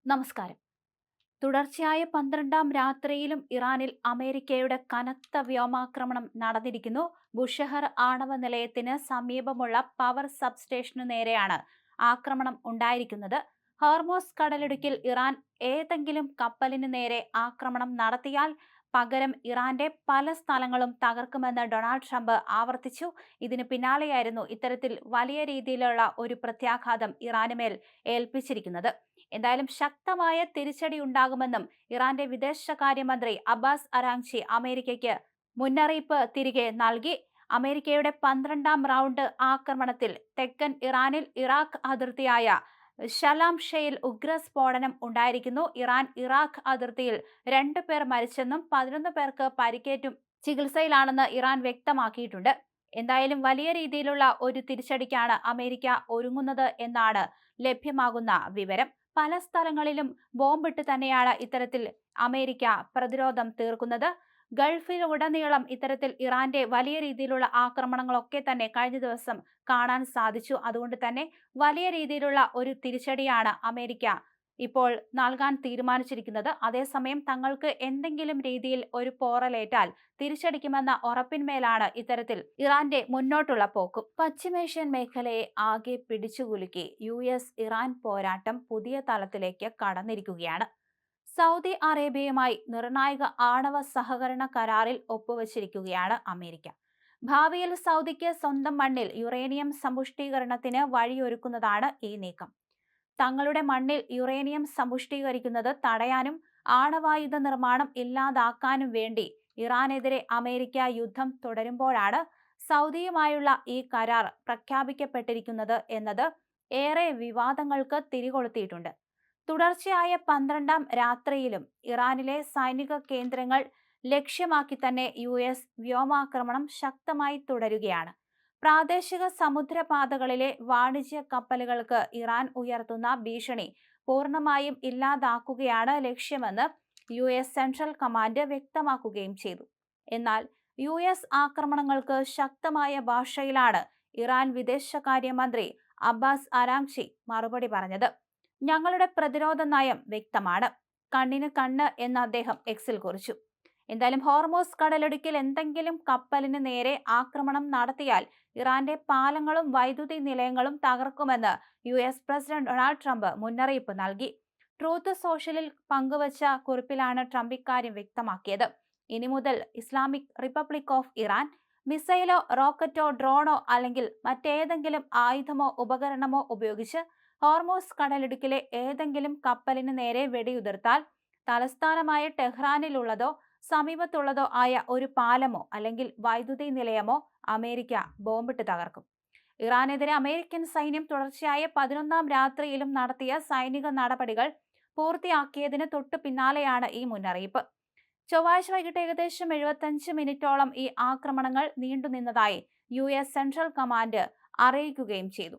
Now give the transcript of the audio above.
നമസ്കാരം. തുടർച്ചയായ 12ാം രാത്രിയിലും ഇറാനിൽ അമേരിക്കയുടെ കനത്ത വ്യോമാക്രമണം നടന്നിരിക്കുന്നു. ബുഷഹർ ആണവ നിലയത്തിന് സമീപമുള്ള പവർ സബ്സ്റ്റേഷനു നേരെയാണ് ആക്രമണം ഉണ്ടായിരിക്കുന്നത്. ഹോർമോസ് കടലിടുക്കിൽ ഇറാൻ ഏതെങ്കിലും കപ്പലിന് നേരെ ആക്രമണം നടത്തിയാൽ പകരം ഇറാന്റെ പല സ്ഥലങ്ങളും തകർക്കുമെന്ന് ഡൊണാൾഡ് ട്രംപ് ആവർത്തിച്ചു. ഇതിന് പിന്നാലെയായിരുന്നു ഇത്തരത്തിൽ വലിയ രീതിയിലുള്ള ഒരു പ്രത്യാഘാതം ഇറാനുമേൽ ഏൽപ്പിച്ചിരിക്കുന്നത്. എന്തായാലും ശക്തമായ തിരിച്ചടി ഉണ്ടാകുമെന്നും ഇറാന്റെ വിദേശകാര്യമന്ത്രി അബ്ബാസ് അരാങ്ചി അമേരിക്കയ്ക്ക് മുന്നറിയിപ്പ് തിരികെ നൽകി. അമേരിക്കയുടെ 12ാം റൗണ്ട് ആക്രമണത്തിൽ തെക്കൻ ഇറാനിൽ ഇറാഖ് അതിർത്തിയായ ഷലാംഷയിൽ ഉഗ്രസ്ഫോടനം ഉണ്ടായിരിക്കുന്നു. ഇറാൻ ഇറാഖ് അതിർത്തിയിൽ 2 പേർ മരിച്ചെന്നും 11 പേർക്ക് പരിക്കേറ്റും ചികിത്സയിലാണെന്ന് ഇറാൻ വ്യക്തമാക്കിയിട്ടുണ്ട്. എന്തായാലും വലിയ രീതിയിലുള്ള ഒരു തിരിച്ചടിക്കാണ് അമേരിക്ക ഒരുങ്ങുന്നത് എന്നാണ് ലഭ്യമാകുന്ന വിവരം. പല സ്ഥലങ്ങളിലും ബോംബിട്ട് തന്നെയാണ് ഇത്തരത്തിൽ അമേരിക്ക പ്രതിരോധം തീർക്കുന്നത്. ഗൾഫിലുടനീളം ഇത്തരത്തിൽ ഇറാന്റെ വലിയ രീതിയിലുള്ള ആക്രമണങ്ങളൊക്കെ തന്നെ കഴിഞ്ഞ ദിവസം കാണാൻ സാധിച്ചു. അതുകൊണ്ട് തന്നെ വലിയ രീതിയിലുള്ള ഒരു തിരിച്ചടിയാണ് അമേരിക്ക ഇപ്പോൾ നൽകാൻ തീരുമാനിച്ചിരിക്കുന്നത്. അതേസമയം തങ്ങൾക്ക് എന്തെങ്കിലും രീതിയിൽ ഒരു പോറലേറ്റാൽ തിരിച്ചടിക്കുമെന്ന ഉറപ്പിന്മേലാണ് ഇത്തരത്തിൽ ഇറാന്റെ മുന്നോട്ടുള്ള പോക്കും. പശ്ചിമേഷ്യൻ മേഖലയെ ആകെ പിടിച്ചുകുലുക്കി US ഇറാൻ പോരാട്ടം പുതിയ തലത്തിലേക്ക് കടന്നിരിക്കുകയാണ്. സൗദി അറേബ്യയുമായി നിർണായക ആണവ സഹകരണ കരാറിൽ ഒപ്പുവച്ചിരിക്കുകയാണ് അമേരിക്ക. ഭാവിയിൽ സൗദിക്ക് സ്വന്തം മണ്ണിൽ യുറേനിയം സമ്പുഷ്ടീകരണത്തിന് വഴിയൊരുക്കുന്നതാണ് ഈ നീക്കം. തങ്ങളുടെ മണ്ണിൽ യുറേനിയം സമ്പുഷ്ടീകരിക്കുന്നത് തടയാനും ആണവായുധ നിർമ്മാണം ഇല്ലാതാക്കാനും വേണ്ടി ഇറാനെതിരെ അമേരിക്ക യുദ്ധം തുടരുമ്പോഴാണ് സൗദിയുമായുള്ള ഈ കരാർ പ്രഖ്യാപിക്കപ്പെട്ടിരിക്കുന്നത് എന്നത് ഏറെ വിവാദങ്ങൾക്ക് തിരികൊളുത്തിയിട്ടുണ്ട്. തുടർച്ചയായ 12ാം രാത്രിയിലും ഇറാനിലെ സൈനിക കേന്ദ്രങ്ങൾ ലക്ഷ്യമാക്കി തന്നെ US വ്യോമാക്രമണം ശക്തമായി തുടരുകയാണ്. പ്രാദേശിക സമുദ്രപാതകളിലെ വാണിജ്യ കപ്പലുകൾക്ക് ഇറാൻ ഉയർത്തുന്ന ഭീഷണി പൂർണ്ണമായും ഇല്ലാതാക്കുകയാണ് ലക്ഷ്യമെന്ന് US സെൻട്രൽ കമാൻഡ് വ്യക്തമാക്കുകയും ചെയ്തു. എന്നാൽ US ആക്രമണങ്ങൾക്ക് ശക്തമായ ഭാഷയിലാണ് ഇറാൻ വിദേശകാര്യമന്ത്രി അബ്ബാസ് അരാങ്ചി മറുപടി പറഞ്ഞത്. ഞങ്ങളുടെ പ്രതിരോധ നയം വ്യക്തമാണ്, കണ്ണിന് കണ്ണ് എന്ന് അദ്ദേഹം എക്സിൽ കുറിച്ചു. എന്തായാലും ഹോർമോസ് കടലിടുക്കിൽ എന്തെങ്കിലും കപ്പലിന് നേരെ ആക്രമണം നടത്തിയാൽ ഇറാന്റെ പാലങ്ങളും വൈദ്യുതി നിലയങ്ങളും തകർക്കുമെന്ന് US പ്രസിഡന്റ് ഡൊണാൾഡ് ട്രംപ് മുന്നറിയിപ്പ് നൽകി. ട്രൂത്ത് സോഷ്യലിൽ പങ്കുവച്ച കുറിപ്പിലാണ് ട്രംപ് ഇക്കാര്യം വ്യക്തമാക്കിയത്. ഇനി മുതൽ ഇസ്ലാമിക് റിപ്പബ്ലിക് ഓഫ് ഇറാൻ മിസൈലോ റോക്കറ്റോ ഡ്രോണോ അല്ലെങ്കിൽ മറ്റേതെങ്കിലും ആയുധമോ ഉപകരണമോ ഉപയോഗിച്ച് ഹോർമോസ് കടലിടുക്കിലെ ഏതെങ്കിലും കപ്പലിന് നേരെ വെടിയുതിർത്താൽ തലസ്ഥാനമായ ടെഹ്റാനിലുള്ളതോ സമീപത്തുള്ളതോ ആയ ഒരു പാലമോ അല്ലെങ്കിൽ വൈദ്യുതി നിലയമോ അമേരിക്ക ബോംബിട്ട് തകർക്കും. ഇറാനെതിരെ അമേരിക്കൻ സൈന്യം തുടർച്ചയായ 11ാം രാത്രിയിലും നടത്തിയ സൈനിക നടപടികൾ പൂർത്തിയാക്കിയതിന് തൊട്ടു പിന്നാലെയാണ് ഈ മുന്നറിയിപ്പ്. ചൊവ്വാഴ്ച വൈകിട്ട് ഏകദേശം 75 മിനിറ്റോളം ഈ ആക്രമണങ്ങൾ നീണ്ടുനിന്നതായി US സെൻട്രൽ കമാൻഡ് അറിയിക്കുകയും ചെയ്തു.